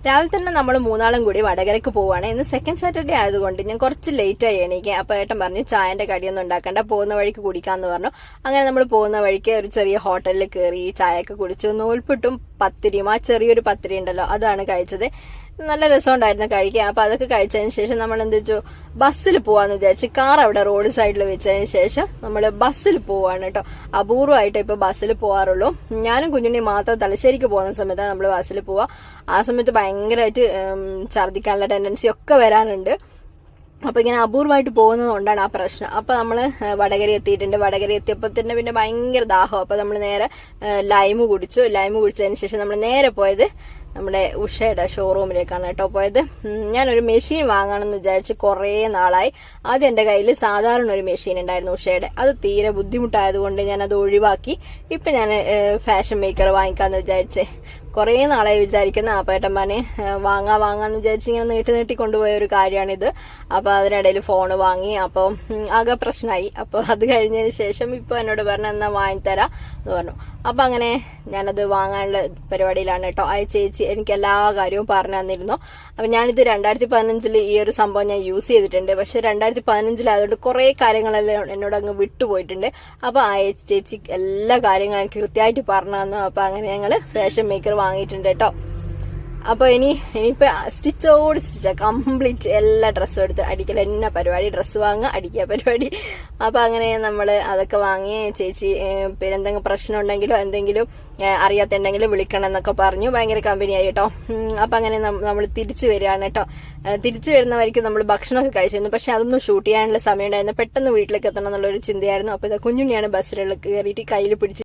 രാവിലെ തന്നെ നമ്മൾ മൂന്നാളും കൂടി വടകരക്ക് പോവാണ്. ഇന്ന് സെക്കൻഡ് സാറ്റർഡേ ആയതുകൊണ്ട് ഞാൻ കുറച്ച് ലേറ്റ് ആയി എണീക്കാൻ. അപ്പൊ ഏട്ടൻ പറഞ്ഞു ചായന്റെ കടിയൊന്നും ഉണ്ടാക്കണ്ട, പോകുന്ന വഴിക്ക് കുടിക്കാന്ന് പറഞ്ഞു. അങ്ങനെ നമ്മൾ പോകുന്ന വഴിക്ക് ഒരു ചെറിയ ഹോട്ടലിൽ കയറി ചായയൊക്കെ കുടിച്ചു. നൂൽപുട്ടും പത്തിരിയും, ആ ചെറിയൊരു പത്തിരി ഉണ്ടല്ലോ അതാണ് കഴിച്ചത്. നല്ല രസമുണ്ടായിരുന്നു കഴിക്കാൻ. അപ്പൊ അതൊക്കെ കഴിച്ചതിന് ശേഷം നമ്മൾ എന്ത് വെച്ചു, ബസ്സിൽ പോവാന്ന് വിചാരിച്ച് കാർ അവിടെ റോഡ് സൈഡിൽ വെച്ചതിന് ശേഷം നമ്മൾ ബസ്സിൽ പോവാണ് കേട്ടോ. അപൂർവമായിട്ട് ഇപ്പൊ ബസ്സിൽ പോവാറുള്ളൂ. ഞാനും കുഞ്ഞുണ്ണി മാത്രം തലശ്ശേരിക്ക് പോകുന്ന സമയത്താണ് നമ്മൾ ബസ്സിൽ പോവാ. ആ സമയത്ത് ഭയങ്കരമായിട്ട് ഛർദ്ദിക്കാനുള്ള ടെൻഡൻസി ഒക്കെ വരാനുണ്ട്. അപ്പൊ ഇങ്ങനെ അപൂർവമായിട്ട് പോകുന്നത് കൊണ്ടാണ് ആ പ്രശ്നം. അപ്പൊ നമ്മള് വടകര എത്തിയിട്ടുണ്ട്. വടകര എത്തിയപ്പോ തന്നെ പിന്നെ ഭയങ്കര ദാഹം. അപ്പൊ നമ്മൾ നേരെ ലൈമ് കുടിച്ചു. ലൈമ് കുടിച്ചതിന് ശേഷം നമ്മൾ നേരെ പോയത് നമ്മുടെ ഉഷയുടെ ഷോറൂമിലേക്കാണ് കേട്ടോ പോയത്. ഞാനൊരു മെഷീൻ വാങ്ങണമെന്ന് വിചാരിച്ച് കുറേ നാളായി. ആദ്യം എന്റെ കയ്യിൽ സാധാരണ ഒരു മെഷീൻ ഉണ്ടായിരുന്നു ഉഷയുടെ. അത് തീരെ ബുദ്ധിമുട്ടായതുകൊണ്ട് ഞാൻ അത് ഒഴിവാക്കി. ഇപ്പൊ ഞാൻ ഫാഷൻ മേക്കർ വാങ്ങിക്കാന്ന് വിചാരിച്ചേ. കുറേ നാളായി വിചാരിക്കുന്ന ആപ്പേട്ടന്മാനെ വാങ്ങാന്ന് വിചാരിച്ച് ഇങ്ങനെ നീട്ടി കൊണ്ടുപോയ ഒരു കാര്യമാണിത്. അപ്പൊ അതിനിടയിൽ ഫോണ് വാങ്ങി. അപ്പൊ ആകെ പ്രശ്നമായി. അപ്പൊ അത് കഴിഞ്ഞതിന് ശേഷം ഇപ്പൊ എന്നോട് പറഞ്ഞു എന്നാ വാങ്ങിത്തരാ എന്ന് പറഞ്ഞു. അപ്പൊ അങ്ങനെ ഞാനത് വാങ്ങാനുള്ള പരിപാടിയിലാണ് കേട്ടോ. ആ ചേച്ചി എനിക്ക് എല്ലാ കാര്യവും പറഞ്ഞു തന്നിരുന്നു. അപ്പൊ ഞാനിത് 2015 ഈ ഒരു സംഭവം ഞാൻ യൂസ് ചെയ്തിട്ടുണ്ട്. പക്ഷെ 2015 ആയതുകൊണ്ട് കുറെ കാര്യങ്ങളെല്ലാം എന്നോട് അങ്ങ് വിട്ടുപോയിട്ടുണ്ട്. അപ്പൊ ആ ചേച്ചി എല്ലാ കാര്യങ്ങളും കൃത്യമായിട്ട് പറഞ്ഞു തന്നു. അപ്പൊ അങ്ങനെ ഞങ്ങള് ഫാഷൻ മേക്കർ വാങ്ങിയിട്ടുണ്ട് കേട്ടോ. അപ്പൊ ഇനിയിപ്പോ സ്റ്റിച്ചോട് സ്റ്റിച്ച കംപ്ലീറ്റ് എല്ലാ ഡ്രസ്സും എടുത്ത് അടിക്കൽ എന്നെ പരിപാടി. ഡ്രസ്സ് വാങ്ങുക, അടിക്കുക പരിപാടി. അപ്പൊ അങ്ങനെ നമ്മള് അതൊക്കെ വാങ്ങി. ചേച്ചി പിന്നെ എന്തെങ്കിലും പ്രശ്നം ഉണ്ടെങ്കിലോ എന്തെങ്കിലും അറിയാത്തുണ്ടെങ്കിലും വിളിക്കണം എന്നൊക്കെ പറഞ്ഞു. ഭയങ്കര കമ്പനിയായി കേട്ടോ. അപ്പൊ അങ്ങനെ നമ്മൾ തിരിച്ചു വരികയാണ് കേട്ടോ. തിരിച്ചു വരുന്ന വഴിക്ക് നമ്മൾ ഭക്ഷണമൊക്കെ കഴിച്ചിരുന്നു. പക്ഷെ അതൊന്നും ഷൂട്ട് ചെയ്യാനുള്ള സമയം ഉണ്ടായിരുന്നു. പെട്ടെന്ന് വീട്ടിലേക്ക് എത്തണം എന്നുള്ളൊരു ചിന്തയായിരുന്നു. അപ്പൊ കുഞ്ഞുണ്ണിയാണ് ബസ്സിലുള്ള കയറിയിട്ട് കയ്യിൽ പിടിച്ച്